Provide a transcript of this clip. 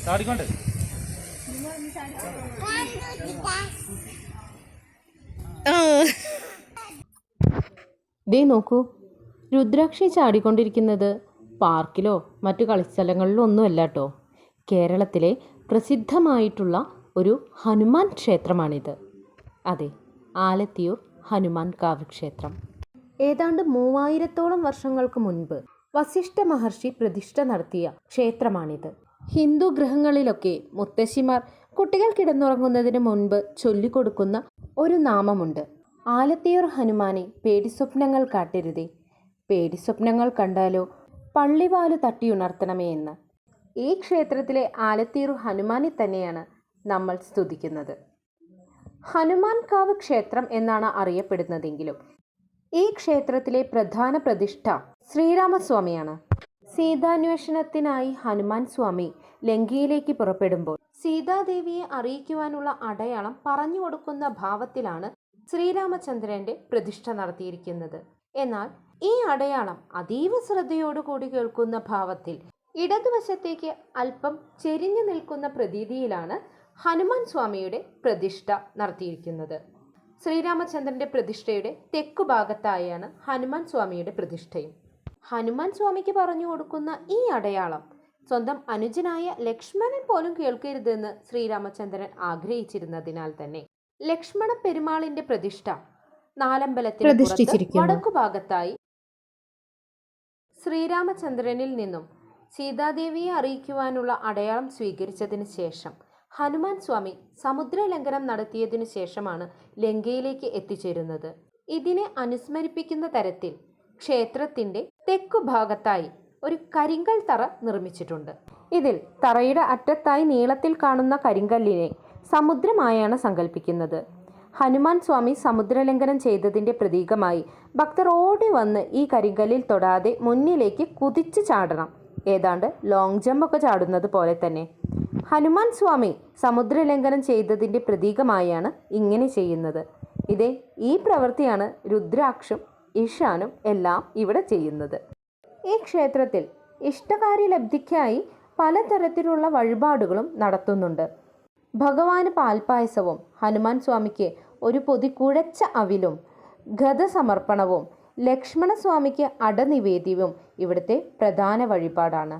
ചാടിക്കൊണ്ട് ദേ നോക്കൂ, രുദ്രാക്ഷി ചാടിക്കൊണ്ടിരിക്കുന്നത് പാർക്കിലോ മറ്റു കളിസ്ഥലങ്ങളിലോ ഒന്നുമല്ല കേട്ടോ. കേരളത്തിലെ പ്രസിദ്ധമായിട്ടുള്ള ഒരു ഹനുമാൻ ക്ഷേത്രമാണിത്. അതെ, ആലത്തിയൂർ ഹനുമാൻ കാവ് ക്ഷേത്രം. ഏതാണ്ട് 3000-ഓളം വർഷങ്ങൾക്ക് മുൻപ് വസിഷ്ഠ മഹർഷി പ്രതിഷ്ഠ നടത്തിയ ക്ഷേത്രമാണിത്. ഹിന്ദു ഗൃഹങ്ങളിലൊക്കെ മുത്തശ്ശിമാർ കുട്ടികൾ കിടന്നുറങ്ങുന്നതിന് മുൻപ് ചൊല്ലിക്കൊടുക്കുന്ന ഒരു നാമമുണ്ട്: ആലത്തിയൂർ ഹനുമാനെ പേടിസ്വപ്നങ്ങൾ കാട്ടരുതേ, പേടിസ്വപ്നങ്ങൾ കണ്ടാലോ പള്ളിവാലു തട്ടിയുണർത്തണമേ എന്ന്. ഈ ക്ഷേത്രത്തിലെ ആലത്തിയൂർ ഹനുമാനെ തന്നെയാണ് നമ്മൾ സ്തുതിക്കുന്നത്. ഹനുമാൻ കാവ് ക്ഷേത്രം എന്നാണ് അറിയപ്പെടുന്നതെങ്കിലും ഈ ക്ഷേത്രത്തിലെ പ്രധാന പ്രതിഷ്ഠ ശ്രീരാമസ്വാമിയാണ്. സീതാന്വേഷണത്തിനായി ഹനുമാൻ സ്വാമി ലങ്കയിലേക്ക് പുറപ്പെടുമ്പോൾ സീതാദേവിയെ അറിയിക്കുവാനുള്ള അടയാളം പറഞ്ഞു കൊടുക്കുന്ന ഭാവത്തിലാണ് ശ്രീരാമചന്ദ്രന്റെ പ്രതിഷ്ഠ നടത്തിയിരിക്കുന്നത്. എന്നാൽ ഈ അടയാളം അതീവ ശ്രദ്ധയോടുകൂടി കേൾക്കുന്ന ഭാവത്തിൽ ഇടതുവശത്തേക്ക് അല്പം ചെരിഞ്ഞു നിൽക്കുന്ന പ്രതീതിയിലാണ് ഹനുമാൻ സ്വാമിയുടെ പ്രതിഷ്ഠ നടത്തിയിരിക്കുന്നത്. ശ്രീരാമചന്ദ്രന്റെ പ്രതിഷ്ഠയുടെ തെക്കു ഭാഗത്തായാണ് ഹനുമാൻ സ്വാമിയുടെ പ്രതിഷ്ഠയും. ഹനുമാൻ സ്വാമിക്ക് പറഞ്ഞു കൊടുക്കുന്ന ഈ അടയാളം സ്വന്തം അനുജനായ ലക്ഷ്മണൻ പോലും കേൾക്കരുതെന്ന് ശ്രീരാമചന്ദ്രൻ ആഗ്രഹിച്ചിരുന്നതിനാൽ തന്നെ ലക്ഷ്മണ പെരുമാളിന്റെ പ്രതിഷ്ഠ നാലമ്പലത്തിൽ വടക്കു ഭാഗത്തായി ശ്രീരാമചന്ദ്രനിൽ നിന്നും സീതാദേവിയെ അറിയിക്കുവാനുള്ള അടയാളം സ്വീകരിച്ചതിന് ശേഷം ഹനുമാൻ സ്വാമി സമുദ്രലംഘനം നടത്തിയതിനു ശേഷമാണ് ലങ്കയിലേക്ക് എത്തിച്ചേരുന്നത്. ഇതിനെ അനുസ്മരിപ്പിക്കുന്ന തരത്തിൽ ക്ഷേത്രത്തിന്റെ തെക്കു ഭാഗത്തായി ഒരു കരിങ്കൽ തറ നിർമ്മിച്ചിട്ടുണ്ട്. ഇതിൽ തറയുടെ അറ്റത്തായി നീളത്തിൽ കാണുന്ന കരിങ്കല്ലിനെ സമുദ്രമായാണ് സങ്കല്പിക്കുന്നത്. ഹനുമാൻ സ്വാമി സമുദ്രലംഘനം ചെയ്തതിന്റെ പ്രതീകമായി ഭക്തർ ഓടി വന്ന് ഈ കരിങ്കല്ലിൽ തൊടാതെ മുന്നിലേക്ക് കുതിച്ചു ചാടണം. ഏതാണ്ട് ലോങ് ജമ്പ് ഒക്കെ ചാടുന്നത് പോലെ തന്നെ. ഹനുമാൻ സ്വാമി സമുദ്രലംഘനം ചെയ്തതിൻ്റെ പ്രതീകമായാണ് ഇങ്ങനെ ചെയ്യുന്നത്. ഈ പ്രവൃത്തിയാണ് രുദ്രാക്ഷും ഈശാനും എല്ലാം ഇവിടെ ചെയ്യുന്നത്. ഈ ക്ഷേത്രത്തിൽ ഇഷ്ടകാര്യലബ്ധിക്കായി പലതരത്തിലുള്ള വഴിപാടുകളും നടത്തുന്നുണ്ട്. ഭഗവാന് പാൽപ്പായസവും ഹനുമാൻ സ്വാമിക്ക് ഒരു പൊതി കുഴച്ച അവിലും ഗതസമർപ്പണവും ലക്ഷ്മണസ്വാമിക്ക് അടനിവേദ്യവും ഇവിടുത്തെ പ്രധാന വഴിപാടാണ്.